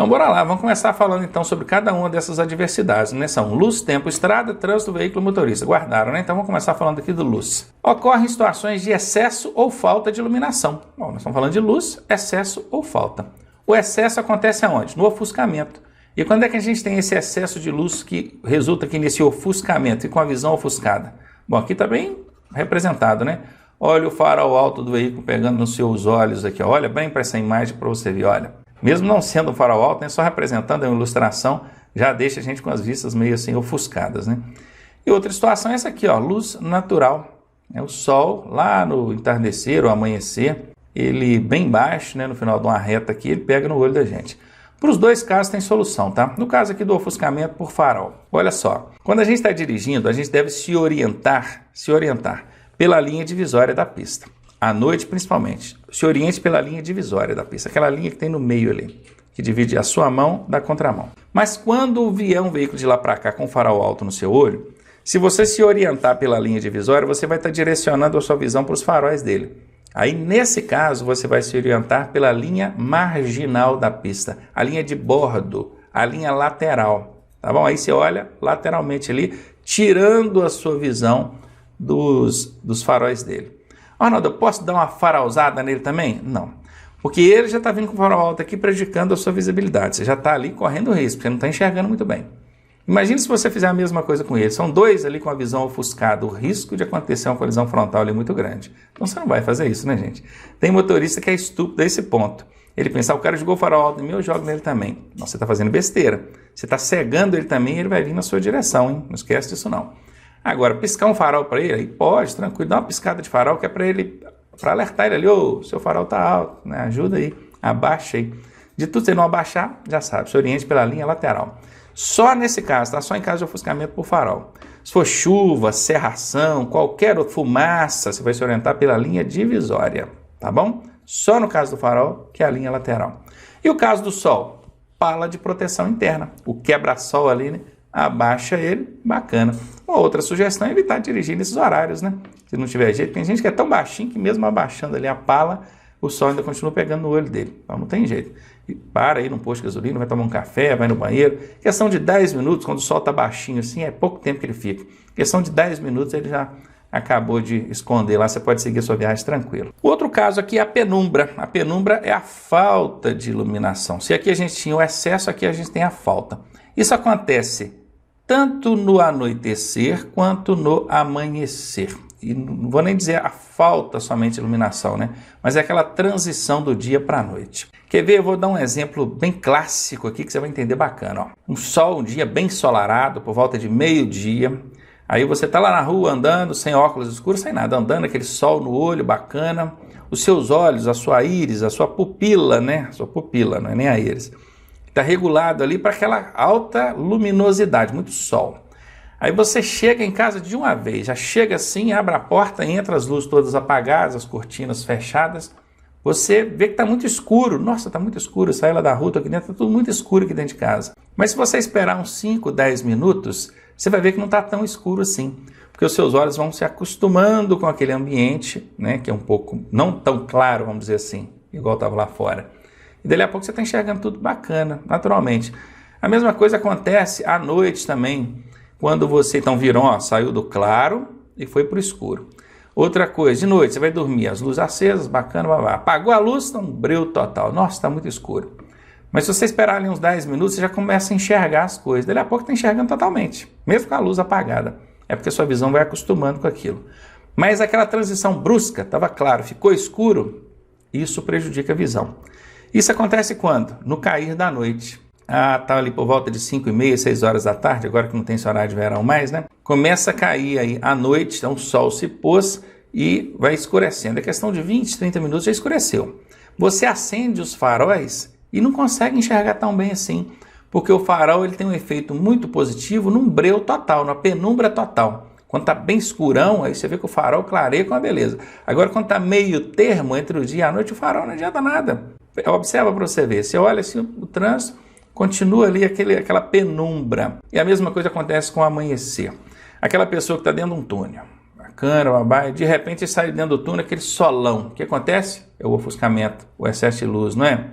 Então bora lá, vamos começar falando então sobre cada uma dessas adversidades, né? São luz, tempo, estrada, trânsito, veículo, motorista. Guardaram, né? Então vamos começar falando aqui do luz. Ocorrem situações de excesso ou falta de iluminação. Bom, nós estamos falando de luz, excesso ou falta. O excesso acontece aonde? No ofuscamento. E quando é que a gente tem esse excesso de luz que resulta aqui nesse ofuscamento e com a visão ofuscada? Bom, aqui está bem representado, né? Olha o farol alto do veículo pegando nos seus olhos aqui. Olha bem para essa imagem para você ver, olha. Mesmo não sendo um farol alto, né, só representando a ilustração, já deixa a gente com as vistas meio assim ofuscadas, né? E outra situação é essa aqui, ó, luz natural. É o sol lá no entardecer ou amanhecer, ele bem baixo, né, no final de uma reta aqui, ele pega no olho da gente. Para os dois casos tem solução, tá? No caso aqui do ofuscamento por farol, olha só. Quando a gente está dirigindo, a gente deve se orientar pela linha divisória da pista. À noite, principalmente, se oriente pela linha divisória da pista, aquela linha que tem no meio ali, que divide a sua mão da contramão. Mas quando vier um veículo de lá para cá com farol alto no seu olho, se você se orientar pela linha divisória, você vai estar direcionando a sua visão para os faróis dele. Aí, nesse caso, você vai se orientar pela linha marginal da pista, a linha de bordo, a linha lateral, tá bom? Aí você olha lateralmente ali, tirando a sua visão dos faróis dele. Arnaldo, eu posso dar uma farolzada nele também? Não, porque ele já está vindo com o farol alto aqui prejudicando a sua visibilidade. Você já está ali correndo risco, você não está enxergando muito bem. Imagine se você fizer a mesma coisa com ele. São dois ali com a visão ofuscada. O risco de acontecer uma colisão frontal ali é muito grande. Então você não vai fazer isso, né, gente? Tem motorista que é estúpido a esse ponto. Ele pensa, o cara jogou o farol alto em mim, eu jogo nele também. Não, você está fazendo besteira. Você está cegando ele também e ele vai vir na sua direção, hein? Não esquece disso não. Agora, piscar um farol para ele, aí pode, tranquilo, dá uma piscada de farol que é para alertar ele ali, ô, seu farol tá alto, né? Ajuda aí, abaixa aí. De tudo você não abaixar, já sabe, se oriente pela linha lateral. Só nesse caso, tá? Só em caso de ofuscamento por farol. Se for chuva, cerração, qualquer outra fumaça, você vai se orientar pela linha divisória, tá bom? Só no caso do farol, que é a linha lateral. E o caso do sol? Pala de proteção interna. O quebra-sol ali, né? Abaixa ele, bacana. Uma outra sugestão é evitar dirigir nesses horários, né? Se não tiver jeito, tem gente que é tão baixinho que mesmo abaixando ali a pala, o sol ainda continua pegando no olho dele. Então não tem jeito. E para aí num posto de gasolina, vai tomar um café, vai no banheiro. Questão de 10 minutos, quando o sol está baixinho assim, é pouco tempo que ele fica. Questão de 10 minutos ele já acabou de esconder lá, você pode seguir a sua viagem tranquilo. O outro caso aqui é a penumbra. A penumbra é a falta de iluminação. Se aqui a gente tinha o excesso, aqui a gente tem a falta. Isso acontece tanto no anoitecer quanto no amanhecer. E não vou nem dizer a falta somente de iluminação, né? Mas é aquela transição do dia para a noite. Quer ver? Eu vou dar um exemplo bem clássico aqui que você vai entender bacana. Ó. Um dia bem ensolarado, por volta de meio-dia. Aí você está lá na rua andando, sem óculos escuros, sem nada, andando, aquele sol no olho, bacana. Os seus olhos, a sua íris, a sua pupila, né? A sua pupila, não é nem a íris. Está regulado ali para aquela alta luminosidade, muito sol. Aí você chega em casa de uma vez, já chega assim, abre a porta, entra as luzes todas apagadas, as cortinas fechadas. Você vê que está muito escuro. Nossa, está muito escuro, sai lá da rua, aqui dentro, está tudo muito escuro aqui dentro de casa. Mas se você esperar uns 5, 10 minutos, você vai ver que não está tão escuro assim. Porque os seus olhos vão se acostumando com aquele ambiente, né, que é um pouco, não tão claro, vamos dizer assim, igual estava lá fora. E dali a pouco você está enxergando tudo bacana, naturalmente. A mesma coisa acontece à noite também, quando você então virou, ó, saiu do claro e foi para o escuro. Outra coisa, de noite você vai dormir, as luzes acesas, bacana, babá. Apagou a luz, está um breu total. Nossa, está muito escuro. Mas se você esperar ali uns 10 minutos, você já começa a enxergar as coisas. Dali a pouco está enxergando totalmente, mesmo com a luz apagada. É porque a sua visão vai acostumando com aquilo. Mas aquela transição brusca, estava claro, ficou escuro, isso prejudica a visão. Isso acontece quando? No cair da noite. Tá ali por volta de 5h30, 6 horas da tarde, agora que não tem esse horário de verão mais, né? Começa a cair aí à noite, então o sol se pôs e vai escurecendo. É questão de 20, 30 minutos, já escureceu. Você acende os faróis e não consegue enxergar tão bem assim, porque o farol ele tem um efeito muito positivo num breu total, numa penumbra total. Quando está bem escurão, aí você vê que o farol clareia com a beleza. Agora, quando está meio termo entre o dia e a noite, o farol não adianta nada. Observa para você ver. Você olha assim, o trânsito continua ali aquela penumbra. E a mesma coisa acontece com o amanhecer. Aquela pessoa que está dentro de um túnel, bacana, babá, de repente sai dentro do túnel aquele solão. O que acontece? É o ofuscamento, o excesso de luz, não é?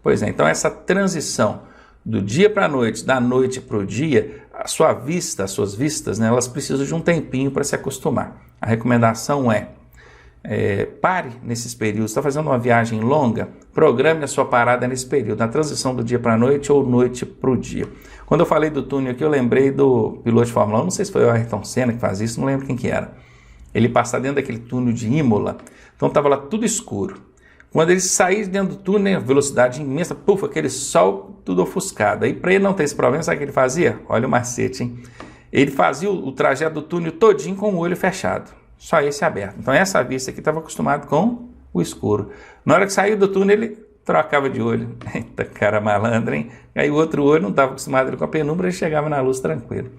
Pois é, então essa transição do dia para a noite, da noite para o dia, as suas vistas, né, elas precisam de um tempinho para se acostumar. A recomendação é, pare nesses períodos. Está fazendo uma viagem longa, programe a sua parada nesse período, na transição do dia para a noite ou noite para o dia. Quando eu falei do túnel aqui, eu lembrei do piloto de Fórmula 1, não sei se foi o Ayrton Senna que faz isso, não lembro quem que era. Ele passa dentro daquele túnel de Imola, então estava lá tudo escuro. Quando ele saía dentro do túnel, velocidade imensa, puf, aquele sol tudo ofuscado. Aí para ele não ter esse problema, sabe o que ele fazia? Olha o macete, hein? Ele fazia o trajeto do túnel todinho com o olho fechado, só esse aberto. Então essa vista aqui estava acostumado com o escuro. Na hora que saiu do túnel, ele trocava de olho. Eita, cara malandro, hein? Aí o outro olho não estava acostumado com a penumbra, ele chegava na luz tranquilo.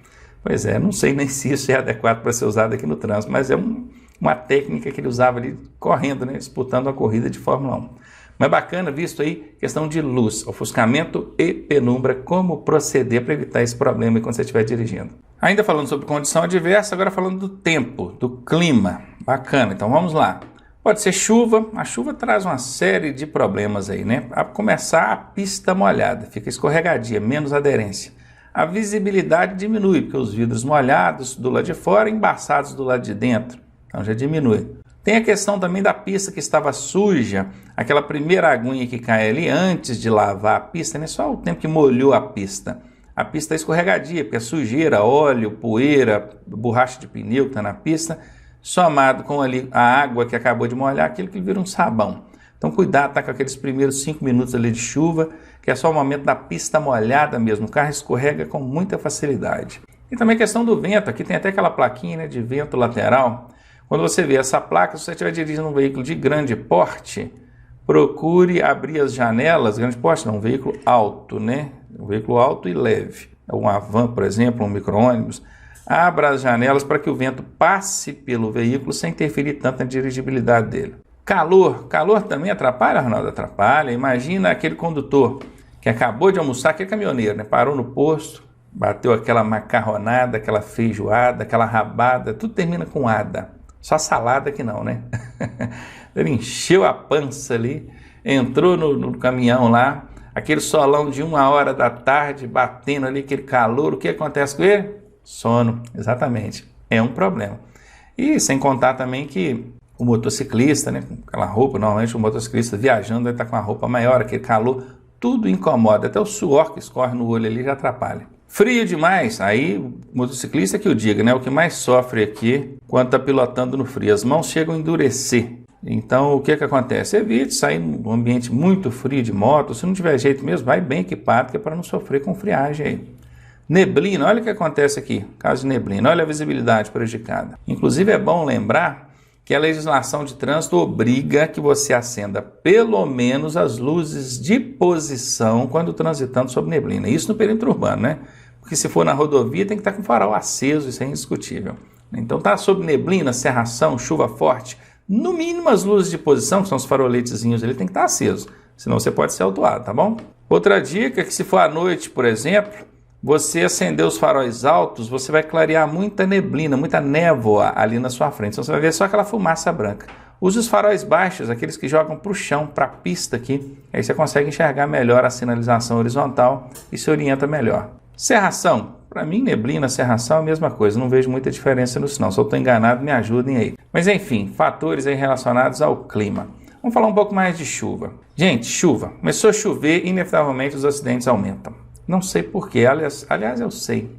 Pois é, não sei nem se isso é adequado para ser usado aqui no trânsito, mas é uma técnica que ele usava ali correndo, né, disputando a corrida de Fórmula 1. Mas bacana, visto aí, questão de luz, ofuscamento e penumbra, como proceder para evitar esse problema quando você estiver dirigindo. Ainda falando sobre condição adversa, agora falando do tempo, do clima. Bacana, então vamos lá. Pode ser chuva, a chuva traz uma série de problemas aí, né? A começar, a pista molhada, fica escorregadia, menos aderência. A visibilidade diminui, porque os vidros molhados do lado de fora e embaçados do lado de dentro. Então já diminui. Tem a questão também da pista que estava suja, aquela primeira aguinha que cai ali antes de lavar a pista, né? Só o tempo que molhou a pista. A pista é escorregadia, porque é sujeira, óleo, poeira, borracha de pneu que está na pista, somado com ali a água que acabou de molhar, aquilo que vira um sabão. Então cuidado, tá com aqueles primeiros 5 minutos ali de chuva, que é só o momento da pista molhada mesmo, o carro escorrega com muita facilidade. E também a questão do vento, aqui tem até aquela plaquinha, né, de vento lateral. Quando você vê essa placa, se você estiver dirigindo um veículo de grande porte, procure abrir as janelas, grande porte não, um veículo alto, né? Um veículo alto e leve, uma van, por exemplo, um micro-ônibus. Abra as janelas para que o vento passe pelo veículo sem interferir tanto na dirigibilidade dele. Calor também atrapalha, Arnaldo? Atrapalha. Imagina aquele condutor que acabou de almoçar, aquele caminhoneiro, né? Parou no posto, bateu aquela macarronada, aquela feijoada, aquela rabada, tudo termina com ada. Só salada que não, né? Ele encheu a pança ali, entrou no caminhão lá, aquele solão de 1h da tarde, batendo ali aquele calor, o que acontece com ele? Sono, exatamente. É um problema. E sem contar também que o motociclista, né, com aquela roupa, normalmente o motociclista viajando vai estar com a roupa maior, aquele calor, tudo incomoda, até o suor que escorre no olho ali já atrapalha. Frio demais, aí o motociclista que o diga, né? O que mais sofre aqui quando está pilotando no frio, as mãos chegam a endurecer. Então o que acontece? Evite sair num ambiente muito frio de moto, se não tiver jeito mesmo, vai bem equipado, que é para não sofrer com friagem aí. Neblina, olha o que acontece aqui, caso de neblina, olha a visibilidade prejudicada. Inclusive é bom lembrar que a legislação de trânsito obriga que você acenda pelo menos as luzes de posição quando transitando sob neblina. Isso no perímetro urbano, né? Porque se for na rodovia tem que estar com o farol aceso, isso é indiscutível. Então tá sob neblina, cerração, chuva forte, no mínimo as luzes de posição, que são os faroletezinhos, ele tem que estar aceso, senão você pode ser autuado, tá bom? Outra dica é que se for à noite, por exemplo, você acender os faróis altos, você vai clarear muita neblina, muita névoa ali na sua frente. Então você vai ver só aquela fumaça branca. Use os faróis baixos, aqueles que jogam para o chão, para a pista aqui. Aí você consegue enxergar melhor a sinalização horizontal e se orienta melhor. Cerração. Para mim, neblina, cerração é a mesma coisa. Não vejo muita diferença no sinal. Se eu estou enganado, me ajudem aí. Mas enfim, fatores aí relacionados ao clima. Vamos falar um pouco mais de chuva. Gente, chuva. Começou a chover, inevitavelmente os acidentes aumentam. Não sei porquê, aliás eu sei.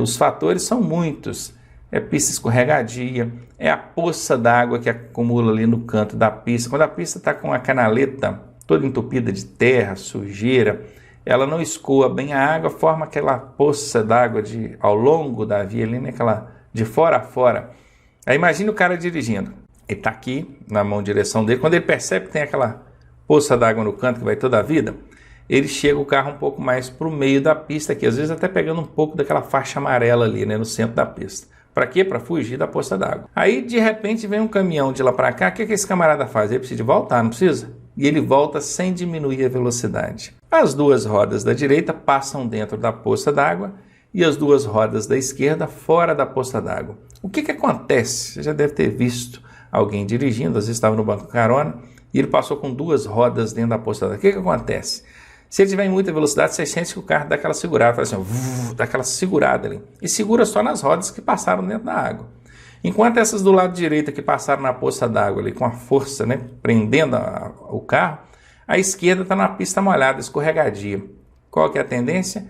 Os fatores são muitos. É pista escorregadia, é a poça d'água que acumula ali no canto da pista. Quando a pista está com a canaleta toda entupida de terra, sujeira, ela não escoa bem a água, forma aquela poça d'água ao longo da via ali, né? Aquela de fora a fora. Aí imagine o cara dirigindo. Ele está aqui na mão direção dele. Quando ele percebe que tem aquela poça d'água no canto que vai toda a vida, ele chega o carro um pouco mais para o meio da pista aqui, às vezes até pegando um pouco daquela faixa amarela ali, né, no centro da pista. Para quê? Para fugir da poça d'água. Aí, de repente, vem um caminhão de lá para cá, o que esse camarada faz? Ele precisa voltar, não precisa? E ele volta sem diminuir a velocidade. As duas rodas da direita passam dentro da poça d'água e as duas rodas da esquerda fora da poça d'água. O que acontece? Você já deve ter visto alguém dirigindo, às vezes estava no banco carona, e ele passou com duas rodas dentro da poça d'água. O que acontece? Se ele tiver em muita velocidade, você sente que o carro dá aquela segurada, faz assim, dá aquela segurada ali. E segura só nas rodas que passaram dentro da água. Enquanto essas do lado direito que passaram na poça d'água ali com a força, né, prendendo o carro, a esquerda está na pista molhada, escorregadia. Qual que é a tendência?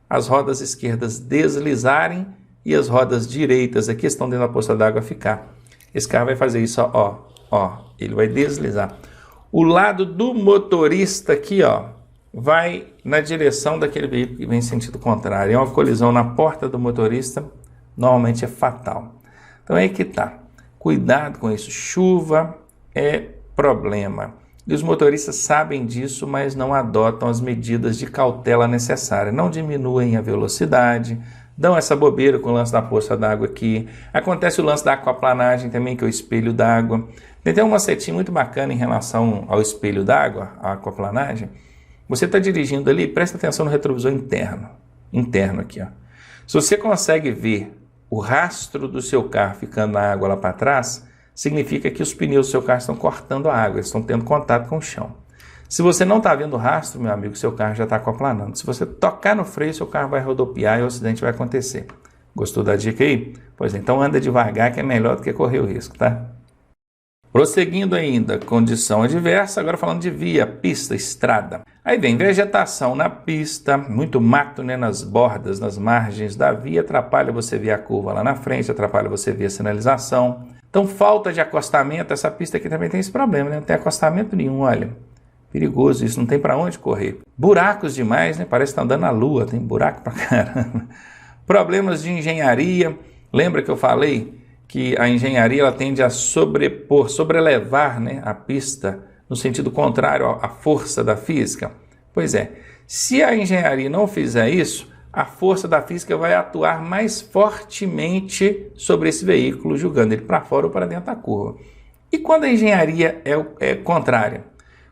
As rodas esquerdas deslizarem e as rodas direitas aqui estão dentro da poça d'água ficar. Esse carro vai fazer isso, ó, ele vai deslizar. O lado do motorista aqui, ó, vai na direção daquele veículo que vem em sentido contrário. É uma colisão na porta do motorista, normalmente é fatal. Então é aí que tá. Cuidado com isso. Chuva é problema. E os motoristas sabem disso, mas não adotam as medidas de cautela necessárias. Não diminuem a velocidade, dão essa bobeira com o lance da poça d'água aqui. Acontece o lance da aquaplanagem também, que é o espelho d'água. Tem um macetinho muito bacana em relação ao espelho d'água, a aquaplanagem. Você está dirigindo ali, presta atenção no retrovisor interno aqui, ó. Se você consegue ver o rastro do seu carro ficando na água lá para trás, significa que os pneus do seu carro estão cortando a água, eles estão tendo contato com o chão. Se você não está vendo o rastro, meu amigo, seu carro já está aquaplanando. Se você tocar no freio, seu carro vai rodopiar e o acidente vai acontecer. Gostou da dica aí? Pois é, então anda devagar que é melhor do que correr o risco, tá? Prosseguindo ainda, condição adversa, agora falando de via, pista, estrada. Aí vem vegetação na pista, muito mato, né, nas bordas, nas margens da via, atrapalha você ver a curva lá na frente, atrapalha você ver a sinalização. Então, falta de acostamento, essa pista aqui também tem esse problema, né? Não tem acostamento nenhum, olha. Perigoso isso, não tem para onde correr. Buracos demais, né? Parece que tá andando na lua, tem buraco pra caramba. Problemas de engenharia, lembra que eu falei que a engenharia ela tende a sobrelevar, né, a pista no sentido contrário à força da física? Pois é, se a engenharia não fizer isso, a força da física vai atuar mais fortemente sobre esse veículo, jogando ele para fora ou para dentro da curva. E quando a engenharia é contrária?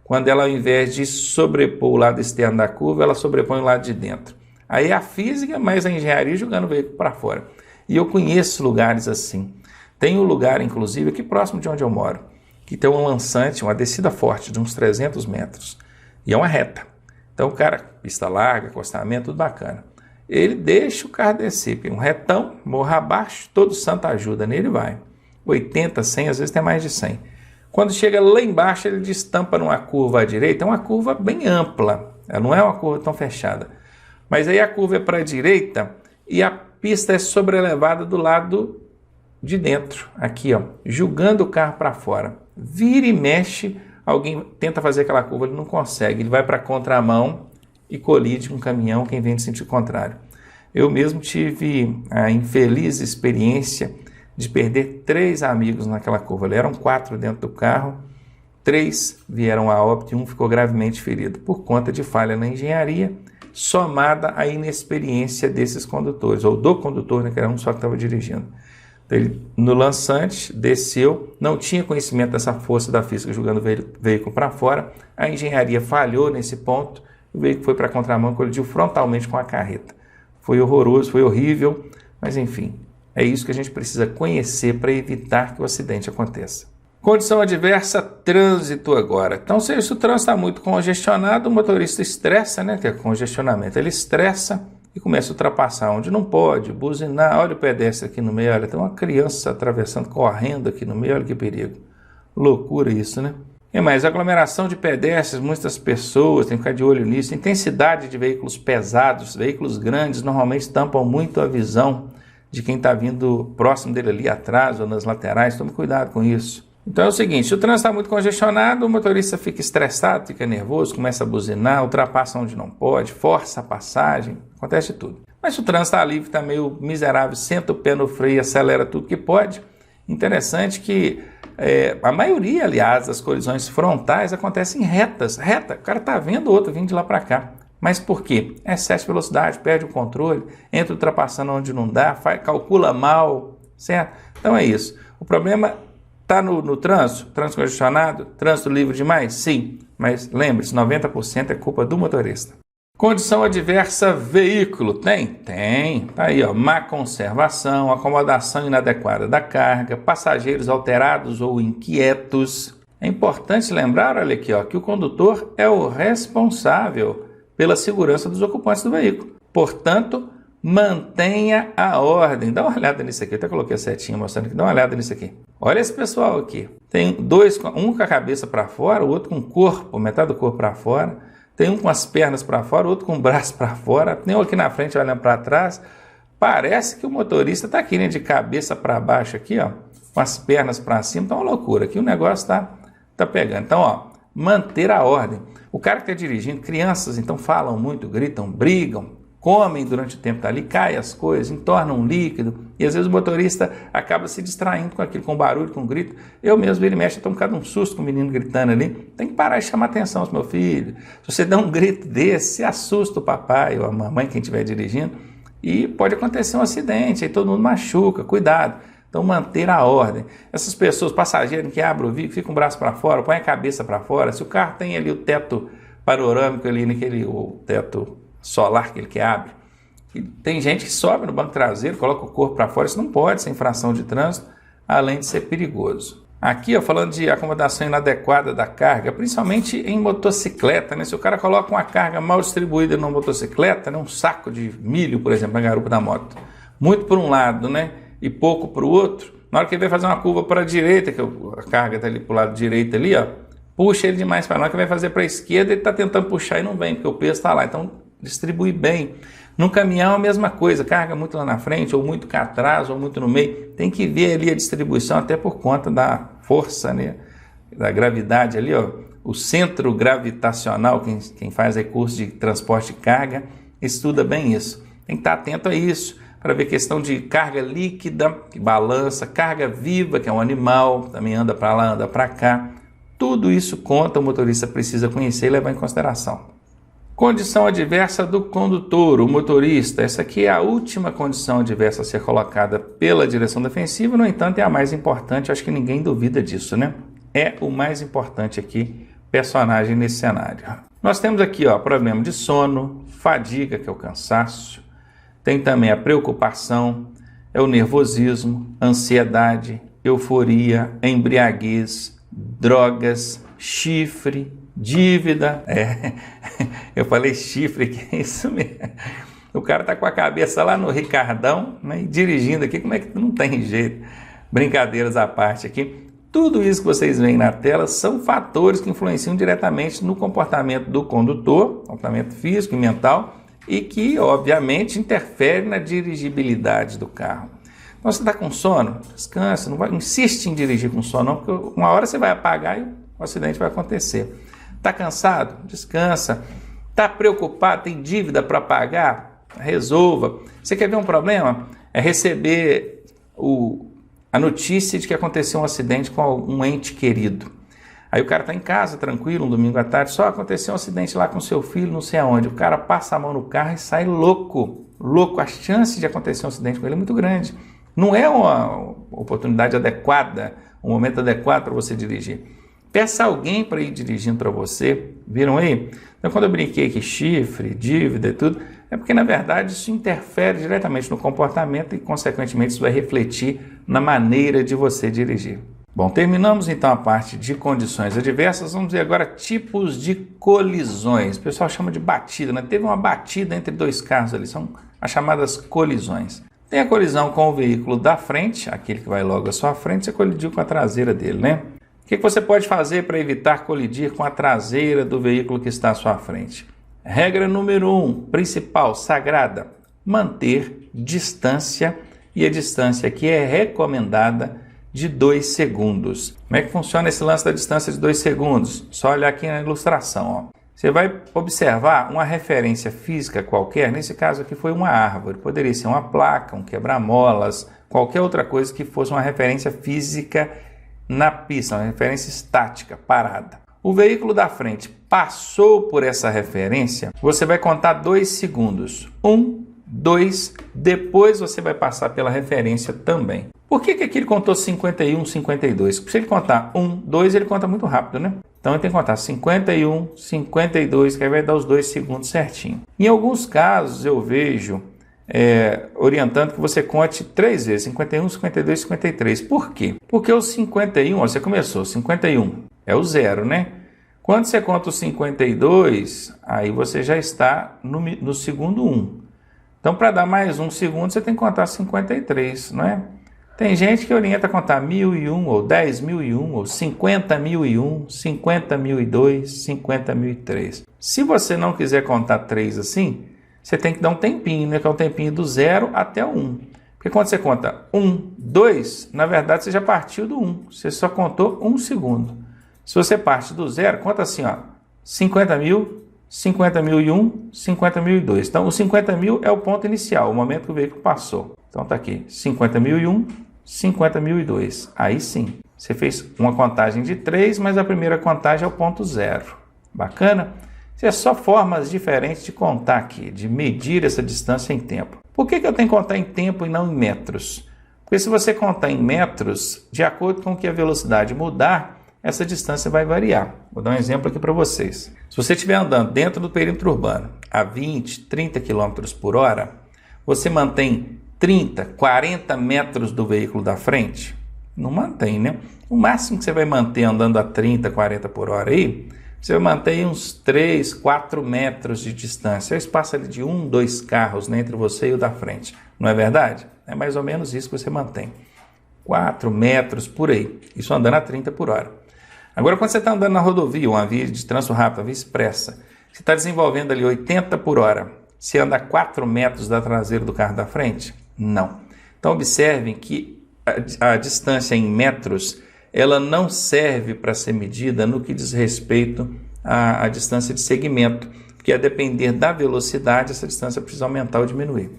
Quando ela, ao invés de sobrepor o lado externo da curva, ela sobrepõe o lado de dentro. Aí é a física mais a engenharia jogando o veículo para fora. E eu conheço lugares assim. Tem um lugar, inclusive, aqui próximo de onde eu moro, que tem um lançante, uma descida forte de uns 300 metros. E é uma reta. Então o cara, pista larga, acostamento, tudo bacana. Ele deixa o carro descer, um retão, morro abaixo, todo santo ajuda, nele vai. 80, 100, às vezes tem mais de 100. Quando chega lá embaixo, ele destampa numa curva à direita, é uma curva bem ampla, ela não é uma curva tão fechada. Mas aí a curva é para a direita e a pista é sobrelevada do lado de dentro, aqui, ó, jogando o carro para fora. Vira e mexe, alguém tenta fazer aquela curva, ele não consegue, ele vai para a contramão e colide com um caminhão, quem vem de sentido contrário. Eu mesmo tive a infeliz experiência de perder 3 amigos naquela curva. Eram 4 dentro do carro, 3 vieram a óbito e 1 ficou gravemente ferido por conta de falha na engenharia, somada à inexperiência desses condutores, ou do condutor, né, que era um só que estava dirigindo. Ele, no lançante, desceu, não tinha conhecimento dessa força da física jogando o veículo para fora, a engenharia falhou nesse ponto, o veículo foi para a contramão, colidiu frontalmente com a carreta. Foi horroroso, foi horrível, mas enfim, é isso que a gente precisa conhecer para evitar que o acidente aconteça. Condição adversa, trânsito agora. Então, se o trânsito está muito congestionado, o motorista estressa, né, que é congestionamento, ele estressa e começa a ultrapassar onde não pode, buzinar, olha o pedestre aqui no meio, olha, tem uma criança atravessando, correndo aqui no meio, olha que perigo. Loucura isso, né? E mais, aglomeração de pedestres, muitas pessoas, tem que ficar de olho nisso. Intensidade de veículos pesados, veículos grandes, normalmente tampam muito a visão de quem está vindo próximo dele ali atrás ou nas laterais, tome cuidado com isso. Então é o seguinte, se o trânsito está muito congestionado, o motorista fica estressado, fica nervoso, começa a buzinar, ultrapassa onde não pode, força a passagem, acontece tudo. Mas se o trânsito está livre, está meio miserável, senta o pé no freio, acelera tudo que pode, interessante que a maioria, aliás, das colisões frontais acontecem em reta, o cara está vendo o outro vindo de lá para cá. Mas por quê? Excesso de velocidade, perde o controle, entra ultrapassando onde não dá, calcula mal, certo? Então é isso. O problema está no trânsito congestionado, trânsito livre demais? Sim, mas lembre-se, 90% é culpa do motorista. Condição adversa, veículo, tem? Tem. Tá aí, ó, má conservação, acomodação inadequada da carga, passageiros alterados ou inquietos. É importante lembrar, olha aqui, ó, que o condutor é o responsável pela segurança dos ocupantes do veículo. Portanto, mantenha a ordem. Dá uma olhada nisso aqui. Eu até coloquei a setinha mostrando aqui. Dá uma olhada nisso aqui. Olha esse pessoal aqui. Tem dois, um com a cabeça para fora, o outro com o corpo, metade do corpo para fora. Tem um com as pernas para fora, o outro com o braço para fora. Tem um aqui na frente olhando para trás. Parece que o motorista está aqui, né, de cabeça para baixo aqui, ó, com as pernas para cima. Então é uma loucura. Aqui o negócio tá pegando. Então, ó, manter a ordem. O cara que está dirigindo, crianças, então falam muito, gritam, brigam, comem durante o tempo que está ali, caem as coisas, entornam um líquido, e às vezes o motorista acaba se distraindo com aquilo, com barulho, com grito. Eu mesmo, ele mexe, estou um bocado um susto com o menino gritando ali. Tem que parar e chamar atenção, meu filho. Se você der um grito desse, assusta o papai ou a mamãe, quem estiver dirigindo, e pode acontecer um acidente, aí todo mundo machuca, cuidado. Então, manter a ordem. Essas pessoas, passageiros que abrem o vidro, ficam o braço para fora, põe a cabeça para fora. Se o carro tem ali o teto panorâmico, ali o teto solar que ele que abre, e tem gente que sobe no banco traseiro, coloca o corpo para fora. Isso não pode ser infração de trânsito, além de ser perigoso. Aqui, ó, falando de acomodação inadequada da carga, principalmente em motocicleta, né? Se o cara coloca uma carga mal distribuída numa motocicleta, né? Um saco de milho, por exemplo, na garupa da moto, muito por um lado, né? E pouco para o outro, na hora que ele vai fazer uma curva para a direita, que a carga está ali para o lado direito ali, ó, puxa ele demais para lá. Na hora que vai fazer para a esquerda, ele está tentando puxar e não vem, porque o peso está lá. Então, distribui bem. No caminhão, a mesma coisa, carga muito lá na frente, ou muito cá atrás, ou muito no meio. Tem que ver ali a distribuição, até por conta da força, né, da gravidade ali, ó. O centro gravitacional, quem faz curso de transporte de carga, estuda bem isso. Tem que estar atento a isso, para ver questão de carga líquida, que balança, carga viva, que é um animal, também anda para lá, anda para cá. Tudo isso conta, o motorista precisa conhecer e levar em consideração. Condição adversa do condutor, o motorista. Essa aqui é a última condição adversa a ser colocada pela direção defensiva, no entanto é a mais importante, acho que ninguém duvida disso, né? É o mais importante aqui, personagem nesse cenário. Nós temos aqui, ó, problema de sono, fadiga, que é o cansaço, tem também a preocupação, é o nervosismo, ansiedade, euforia, embriaguez, drogas, chifre, dívida. Eu falei chifre, que é isso mesmo. O cara tá com a cabeça lá no Ricardão, né, e dirigindo aqui, como é que não tem jeito? Brincadeiras à parte aqui. Tudo isso que vocês veem na tela são fatores que influenciam diretamente no comportamento do condutor, comportamento físico e mental, e que, obviamente, interfere na dirigibilidade do carro. Então, você está com sono? Descansa, não insiste em dirigir com sono, não, porque uma hora você vai apagar e o acidente vai acontecer. Está cansado? Descansa. Está preocupado? Tem dívida para pagar? Resolva. Você quer ver um problema? É receber a notícia de que aconteceu um acidente com um ente querido. Aí o cara está em casa, tranquilo, um domingo à tarde, só aconteceu um acidente lá com seu filho, não sei aonde. O cara passa a mão no carro e sai louco. A chance de acontecer um acidente com ele é muito grande. Não é uma oportunidade adequada, um momento adequado para você dirigir. Peça alguém para ir dirigindo para você. Viram aí? Então, quando eu brinquei que chifre, dívida e tudo, é porque, na verdade, isso interfere diretamente no comportamento e, consequentemente, isso vai refletir na maneira de você dirigir. Bom, terminamos então a parte de condições adversas. Vamos ver agora tipos de colisões. O pessoal chama de batida, né? Teve uma batida entre dois carros ali, são as chamadas colisões. Tem a colisão com o veículo da frente, aquele que vai logo à sua frente, você colidiu com a traseira dele, né? O que você pode fazer para evitar colidir com a traseira do veículo que está à sua frente? Regra número 1, principal, sagrada, manter distância, e a distância aqui é recomendada de 2 segundos. Como é que funciona esse lance da distância de 2 segundos? Só olhar aqui na ilustração, ó. Você vai observar uma referência física qualquer, nesse caso aqui foi uma árvore, poderia ser uma placa, um quebra-molas, qualquer outra coisa que fosse uma referência física na pista, uma referência estática, parada. O veículo da frente passou por essa referência, você vai contar 2 segundos. 1, 2, depois você vai passar pela referência também. Por que aqui ele contou 51, 52? Porque se ele contar 1, 2, ele conta muito rápido, né? Então ele tem que contar 51, 52, que aí vai dar os 2 segundos certinho. Em alguns casos eu vejo orientando que você conte 3 vezes, 51, 52, 53. Por quê? Porque o 51, ó, você começou, 51 é o 0, né? Quando você conta o 52, aí você já está no segundo 1. Então, para dar mais um segundo, você tem que contar 53, não é? Tem gente que orienta a contar 1001, ou 10.001, ou 50.001, 50.002, 50.003. Se você não quiser contar 3 assim, você tem que dar um tempinho, né? Que é um tempinho do 0 até o 1. Porque quando você conta 1, 2, na verdade você já partiu do 1. Você só contou 1 segundo. Se você parte do 0, conta assim, ó, 50.000, 50.001, 50.002. Então, o 50.000 é o ponto inicial, o momento que o veículo passou. Então, tá aqui, 50.001, 50.002. Aí sim, você fez uma contagem de 3, mas a primeira contagem é o ponto 0. Bacana? Isso é só formas diferentes de contar aqui, de medir essa distância em tempo. Por que eu tenho que contar em tempo e não em metros? Porque se você contar em metros, de acordo com que a velocidade mudar, essa distância vai variar. Vou dar um exemplo aqui para vocês. Se você estiver andando dentro do perímetro urbano a 20, 30 km por hora, você mantém 30, 40 metros do veículo da frente? Não mantém, né? O máximo que você vai manter andando a 30, 40 por hora aí, você vai manter uns 3, 4 metros de distância. É o espaço ali de 1, 2 carros, né, entre você e o da frente. Não é verdade? É mais ou menos isso que você mantém. 4 metros por aí. Isso andando a 30 por hora. Agora, quando você está andando na rodovia, uma via de trânsito rápido, uma via expressa, você está desenvolvendo ali 80 por hora. Você anda a 4 metros da traseira do carro da frente? Não. Então, observem que a distância em metros, ela não serve para ser medida no que diz respeito à distância de segmento, porque a depender da velocidade, essa distância precisa aumentar ou diminuir.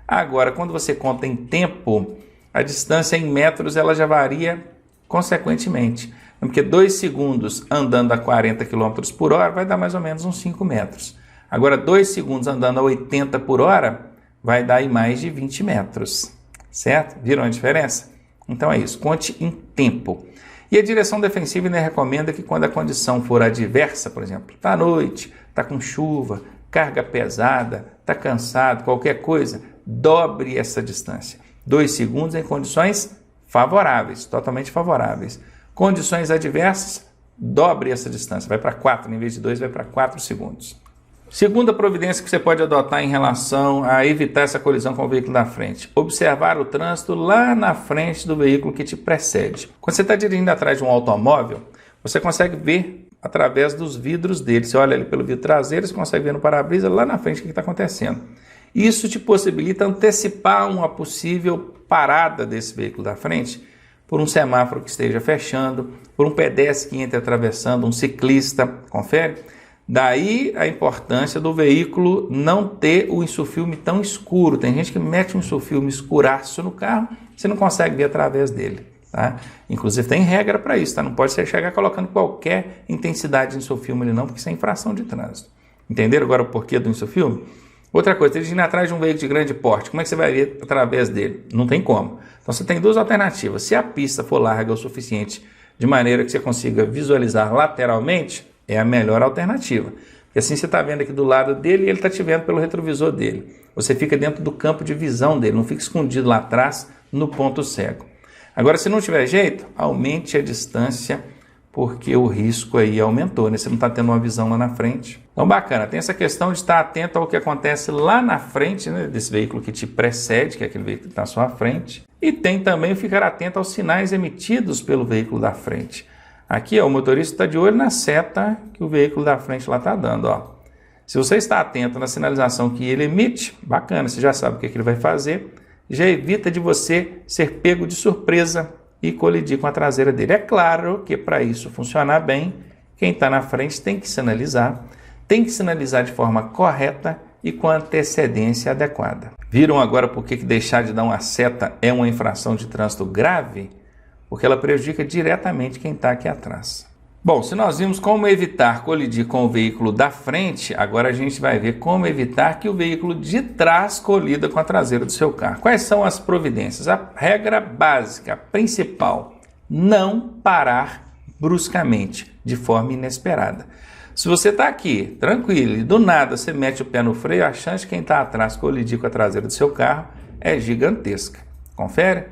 Agora, quando você conta em tempo, a distância em metros ela já varia consequentemente. Porque 2 segundos andando a 40 km por hora vai dar mais ou menos uns 5 metros. Agora, 2 segundos andando a 80 por hora vai dar aí mais de 20 metros. Certo? Viram a diferença? Então é isso, conte em tempo. E a direção defensiva ainda recomenda que quando a condição for adversa, por exemplo, está à noite, está com chuva, carga pesada, está cansado, qualquer coisa, dobre essa distância. 2 segundos em condições favoráveis, totalmente favoráveis. Condições adversas, dobre essa distância, vai para 4, em vez de 2, vai para 4 segundos. Segunda providência que você pode adotar em relação a evitar essa colisão com o veículo da frente. Observar o trânsito lá na frente do veículo que te precede. Quando você está dirigindo atrás de um automóvel, você consegue ver através dos vidros dele. Você olha ali pelo vidro traseiro, você consegue ver no para-brisa lá na frente o que está acontecendo. Isso te possibilita antecipar uma possível parada desse veículo da frente por um semáforo que esteja fechando, por um pedestre que entre atravessando, um ciclista, confere? Daí a importância do veículo não ter o insufilme tão escuro. Tem gente que mete um insufilme escuraço no carro, você não consegue ver através dele. Tá? Inclusive tem regra para isso, tá? Não pode você chegar colocando qualquer intensidade de insufilme ali não, porque isso é infração de trânsito. Entenderam agora o porquê do insufilme? Outra coisa, dirigindo atrás de um veículo de grande porte, como é que você vai ver através dele? Não tem como. Então você tem duas alternativas. Se a pista for larga o suficiente, de maneira que você consiga visualizar lateralmente, é a melhor alternativa. Porque assim você está vendo aqui do lado dele e ele está te vendo pelo retrovisor dele. Você fica dentro do campo de visão dele, não fica escondido lá atrás no ponto cego. Agora, se não tiver jeito, aumente a distância, porque o risco aí aumentou, né? Você não está tendo uma visão lá na frente. Então, bacana, tem essa questão de estar atento ao que acontece lá na frente, né, desse veículo que te precede, que é aquele veículo que está à sua frente. E tem também ficar atento aos sinais emitidos pelo veículo da frente. Aqui, ó, o motorista está de olho na seta que o veículo da frente lá está dando. Ó. Se você está atento na sinalização que ele emite, bacana, você já sabe o que ele vai fazer, já evita de você ser pego de surpresa e colidir com a traseira dele. É claro que para isso funcionar bem, quem está na frente tem que sinalizar de forma correta e com antecedência adequada. Viram agora por que deixar de dar uma seta é uma infração de trânsito grave? Porque ela prejudica diretamente quem está aqui atrás. Bom, se nós vimos como evitar colidir com o veículo da frente, agora a gente vai ver como evitar que o veículo de trás colida com a traseira do seu carro. Quais são as providências? A regra básica, principal, não parar bruscamente, de forma inesperada. Se você está aqui, tranquilo, e do nada você mete o pé no freio, a chance de quem está atrás colidir com a traseira do seu carro é gigantesca. Confere?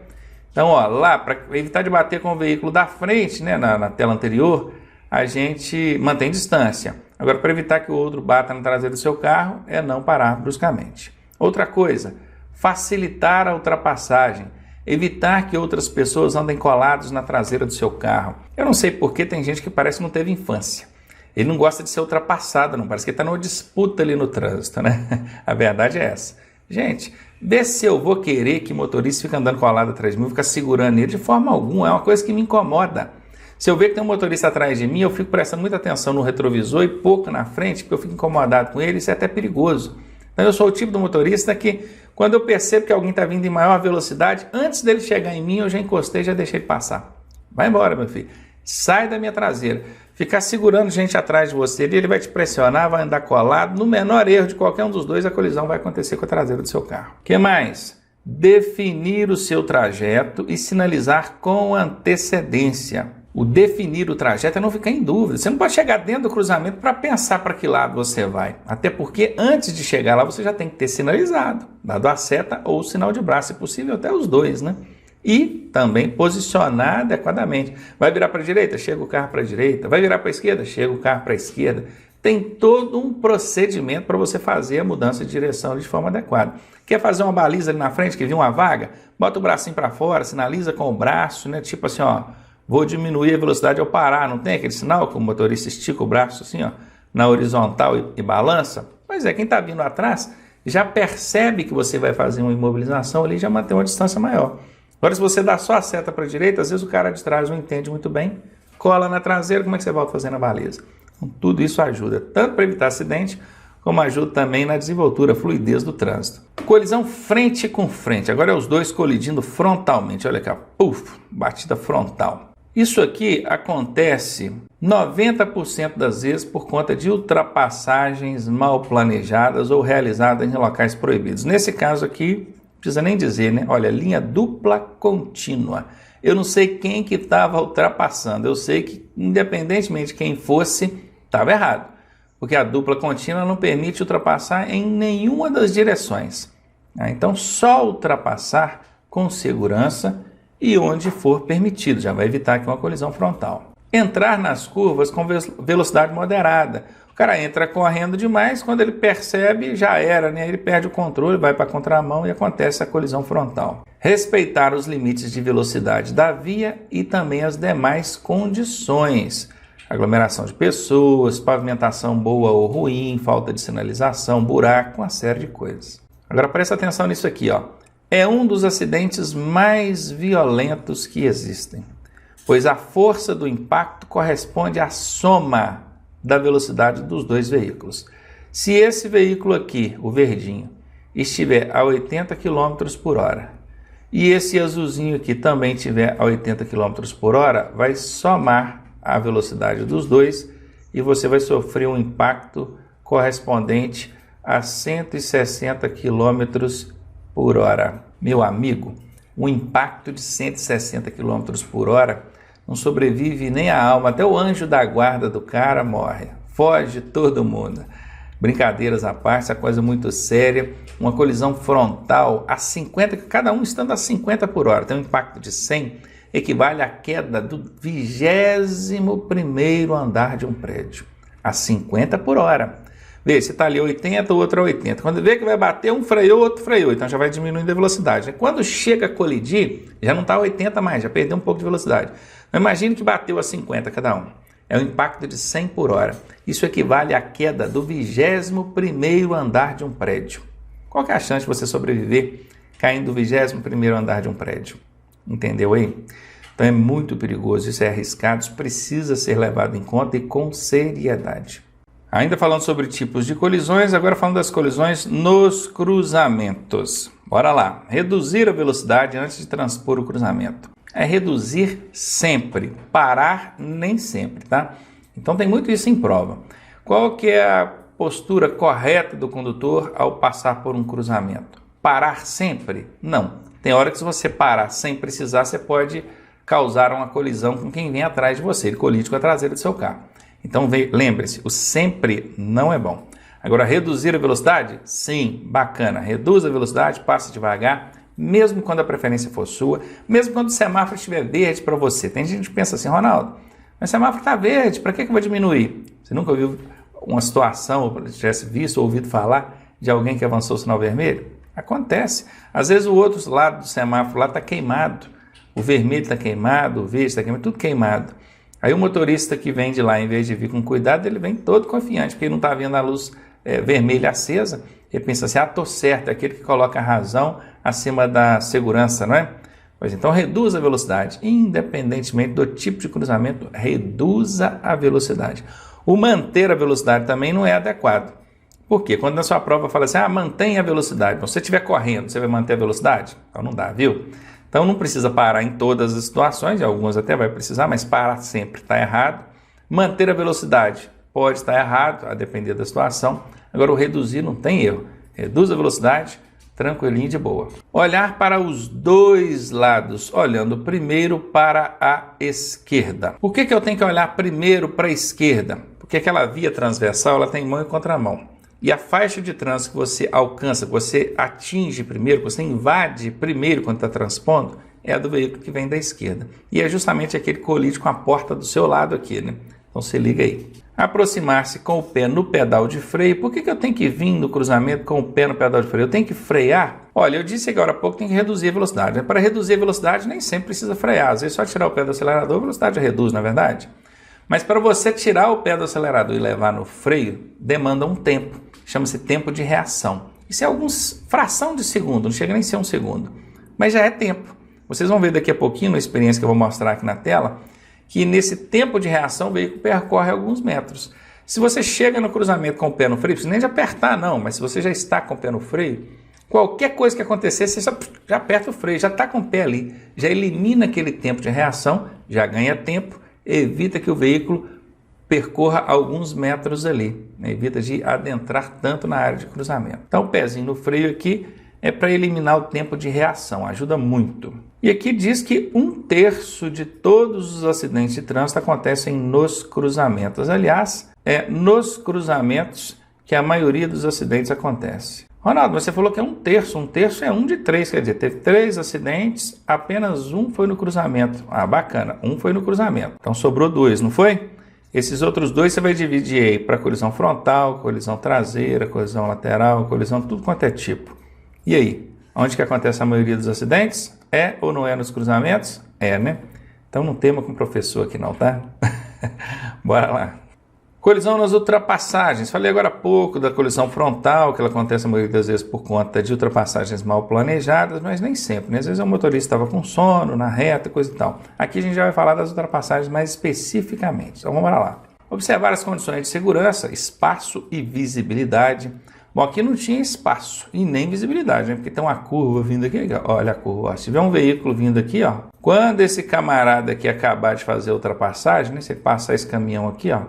Então, ó, lá, para evitar de bater com o veículo da frente, né, na tela anterior, a gente mantém distância. Agora, para evitar que o outro bata na traseira do seu carro, é não parar bruscamente. Outra coisa, facilitar a ultrapassagem. Evitar que outras pessoas andem colados na traseira do seu carro. Eu não sei porque tem gente que parece que não teve infância. Ele não gosta de ser ultrapassado, não. Parece que ele está numa disputa ali no trânsito, né? A verdade é essa. Gente, vê se eu vou querer que motorista fique andando colado atrás de mim, ficar segurando ele de forma alguma. É uma coisa que me incomoda. Se eu ver que tem um motorista atrás de mim, eu fico prestando muita atenção no retrovisor e pouco na frente, porque eu fico incomodado com ele, isso é até perigoso. Então eu sou o tipo do motorista que, quando eu percebo que alguém está vindo em maior velocidade, antes dele chegar em mim, eu já encostei e já deixei ele passar. Vai embora, meu filho. Sai da minha traseira. Ficar segurando gente atrás de você, ele vai te pressionar, vai andar colado. No menor erro de qualquer um dos dois, a colisão vai acontecer com a traseira do seu carro. O que mais? Definir o seu trajeto e sinalizar com antecedência. O definir o trajeto é não ficar em dúvida. Você não pode chegar dentro do cruzamento para pensar para que lado você vai. Até porque antes de chegar lá você já tem que ter sinalizado, dado a seta ou o sinal de braço, se possível até os dois, né? E também posicionar adequadamente. Vai virar para a direita? Chega o carro para a direita. Vai virar para a esquerda? Chega o carro para a esquerda. Tem todo um procedimento para você fazer a mudança de direção de forma adequada. Quer fazer uma baliza ali na frente, que viu uma vaga? Bota o bracinho para fora, sinaliza com o braço, né? Tipo assim, ó, vou diminuir a velocidade ao parar. Não tem aquele sinal que o motorista estica o braço assim, ó, na horizontal e balança? Pois é, quem está vindo atrás já percebe que você vai fazer uma imobilização ali e já mantém uma distância maior. Agora, se você dá só a seta para a direita, às vezes o cara de trás não entende muito bem, cola na traseira, como é que você volta fazendo a baliza? Então, tudo isso ajuda, tanto para evitar acidente, como ajuda também na desenvoltura, fluidez do trânsito. Colisão frente com frente, agora é os dois colidindo frontalmente, olha cá, puf, batida frontal. Isso aqui acontece 90% das vezes por conta de ultrapassagens mal planejadas ou realizadas em locais proibidos. Nesse caso aqui, não precisa nem dizer, né? Olha, linha dupla contínua. Eu não sei quem que estava ultrapassando, eu sei que independentemente de quem fosse, estava errado. Porque a dupla contínua não permite ultrapassar em nenhuma das direções. Então, só ultrapassar com segurança e onde for permitido, já vai evitar aqui uma colisão frontal. Entrar nas curvas com velocidade moderada. O cara entra correndo demais, quando ele percebe, já era, né? Ele perde o controle, vai para a contramão e acontece a colisão frontal. Respeitar os limites de velocidade da via e também as demais condições. Aglomeração de pessoas, pavimentação boa ou ruim, falta de sinalização, buraco, uma série de coisas. Agora presta atenção nisso aqui, ó. É um dos acidentes mais violentos que existem, pois a força do impacto corresponde à soma da velocidade dos dois veículos. Se esse veículo aqui, o verdinho, estiver a 80 km por hora e esse azulzinho aqui também estiver a 80 km por hora, vai somar a velocidade dos dois e você vai sofrer um impacto correspondente a 160 km por hora. Meu amigo, um impacto de 160 km por hora não sobrevive nem a alma, até o anjo da guarda do cara morre, foge todo mundo. Brincadeiras à parte, essa coisa muito séria, uma colisão frontal a 50, cada um estando a 50 por hora, tem um impacto de 100, equivale à queda do 21º andar de um prédio, a 50 por hora. Vê, você está ali 80, o outro a 80. Quando vê que vai bater, um freou, o outro freou, então já vai diminuindo a velocidade. Quando chega a colidir, já não está a 80 mais, já perdeu um pouco de velocidade. Mas imagine que bateu a 50 cada um. É um impacto de 100 por hora. Isso equivale à queda do 21º andar de um prédio. Qual que é a chance de você sobreviver caindo do 21º andar de um prédio? Entendeu aí? Então é muito perigoso, isso é arriscado, isso precisa ser levado em conta e com seriedade. Ainda falando sobre tipos de colisões, agora falando das colisões nos cruzamentos. Bora lá. Reduzir a velocidade antes de transpor o cruzamento. É reduzir sempre, parar nem sempre, tá? Então tem muito isso em prova. Qual que é a postura correta do condutor ao passar por um cruzamento? Parar sempre? Não. Tem hora que se você parar sem precisar, você pode causar uma colisão com quem vem atrás de você. Ele colide com a traseira do seu carro. Então lembre-se, o sempre não é bom. Agora, reduzir a velocidade? Sim, bacana. Reduz a velocidade, passe devagar, mesmo quando a preferência for sua, mesmo quando o semáforo estiver verde para você. Tem gente que pensa assim, Ronaldo, Mas o semáforo está verde, para que eu vou diminuir? Você nunca ouviu uma situação, ou tivesse visto ou ouvido falar de alguém que avançou o sinal vermelho? Acontece. Às vezes o outro lado do semáforo lá está queimado. O vermelho está queimado, o verde está queimado, tudo queimado. Aí o motorista que vem de lá, em vez de vir com cuidado, ele vem todo confiante, porque ele não está vendo a luz vermelha acesa. Ele pensa assim, tô certo, é aquele que coloca a razão acima da segurança, não é? Pois então, reduza a velocidade, independentemente do tipo de cruzamento, reduza a velocidade. O manter a velocidade também não é adequado. Por quê? Quando na sua prova fala assim, mantenha a velocidade. Então, se você estiver correndo, você vai manter a velocidade? Então não dá, viu? Então não precisa parar em todas as situações, algumas até vai precisar, mas parar sempre está errado. Manter a velocidade pode estar errado, a depender da situação. Agora o reduzir não tem erro. Reduz a velocidade, tranquilinho, de boa. Olhar para os dois lados, olhando primeiro para a esquerda. Por que eu tenho que olhar primeiro para a esquerda? Porque aquela via transversal ela tem mão e contramão. E a faixa de trânsito que você alcança, que você atinge primeiro, que você invade primeiro quando está transpondo, é a do veículo que vem da esquerda. E é justamente aquele que colide com a porta do seu lado aqui, né? Então se liga aí. Aproximar-se com o pé no pedal de freio. Por que eu tenho que vir no cruzamento com o pé no pedal de freio? Eu tenho que frear? Olha, eu disse agora há pouco que tem que reduzir a velocidade. Para reduzir a velocidade nem sempre precisa frear. Às vezes só tirar o pé do acelerador, a velocidade já reduz, não é verdade? Mas para você tirar o pé do acelerador e levar no freio, demanda um tempo. Chama-se tempo de reação. Isso é alguns fração de segundo, não chega nem a ser um segundo. Mas já é tempo. Vocês vão ver daqui a pouquinho, na experiência que eu vou mostrar aqui na tela, que nesse tempo de reação o veículo percorre alguns metros. Se você chega no cruzamento com o pé no freio, não precisa nem de apertar não, mas se você já está com o pé no freio, qualquer coisa que acontecer, você já aperta o freio, já está com o pé ali, já elimina aquele tempo de reação, já ganha tempo, evita que o veículo percorra alguns metros ali, né? Evita de adentrar tanto na área de cruzamento. Então o pezinho no freio aqui é para eliminar o tempo de reação, ajuda muito. E aqui diz que 1/3 de todos os acidentes de trânsito acontecem nos cruzamentos. Aliás, é nos cruzamentos que a maioria dos acidentes acontece. Ronaldo, você falou que é 1/3. 1/3 é 1 de 3, quer dizer, teve 3 acidentes, apenas um foi no cruzamento. Bacana, um foi no cruzamento. Então sobrou 2, não foi? Esses outros 2 você vai dividir aí para colisão frontal, colisão traseira, colisão lateral, colisão tudo quanto é tipo. E aí, onde que acontece a maioria dos acidentes? É ou não é nos cruzamentos? É, né? Então não tema com o professor aqui não, tá? Bora lá. Colisão nas ultrapassagens. Falei agora há pouco da colisão frontal, que ela acontece a maioria das vezes por conta de ultrapassagens mal planejadas, mas nem sempre, né? Às vezes o motorista estava com sono, na reta, coisa e tal. Aqui a gente já vai falar das ultrapassagens mais especificamente. Então vamos lá. Observar as condições de segurança, espaço e visibilidade. Bom, aqui não tinha espaço e nem visibilidade, né? Porque tem uma curva vindo aqui. Olha a curva. Ó. Se tiver um veículo vindo aqui, ó, quando esse camarada aqui acabar de fazer a ultrapassagem, né? Se ele passar esse caminhão aqui, ó,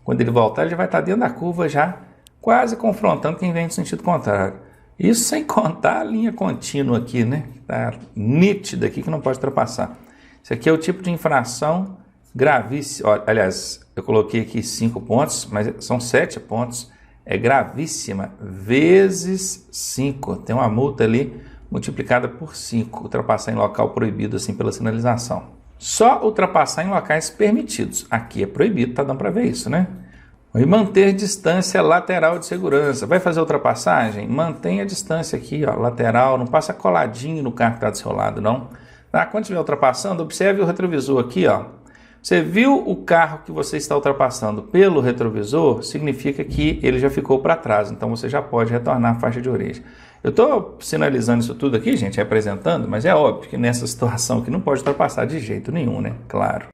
quando ele voltar, ele já vai estar dentro da curva já, quase confrontando quem vem no sentido contrário. Isso sem contar a linha contínua aqui, né? Tá nítida aqui que não pode ultrapassar. Isso aqui é o tipo de infração gravíssima. Olha, aliás, eu coloquei aqui 5 pontos, mas são 7 pontos. É gravíssima, vezes 5. Tem uma multa ali multiplicada por 5. Ultrapassar em local proibido assim pela sinalização. Só ultrapassar em locais permitidos. Aqui é proibido, tá dando para ver isso, né? E manter distância lateral de segurança. Vai fazer ultrapassagem? Mantenha a distância aqui, ó, lateral. Não passa coladinho no carro que está do seu lado, não. Tá? Quando estiver ultrapassando, observe o retrovisor aqui, ó. Você viu o carro que você está ultrapassando pelo retrovisor, significa que ele já ficou para trás, então você já pode retornar a faixa de origem. Eu estou sinalizando isso tudo aqui, gente, representando, mas é óbvio que nessa situação aqui não pode ultrapassar de jeito nenhum, né? Claro.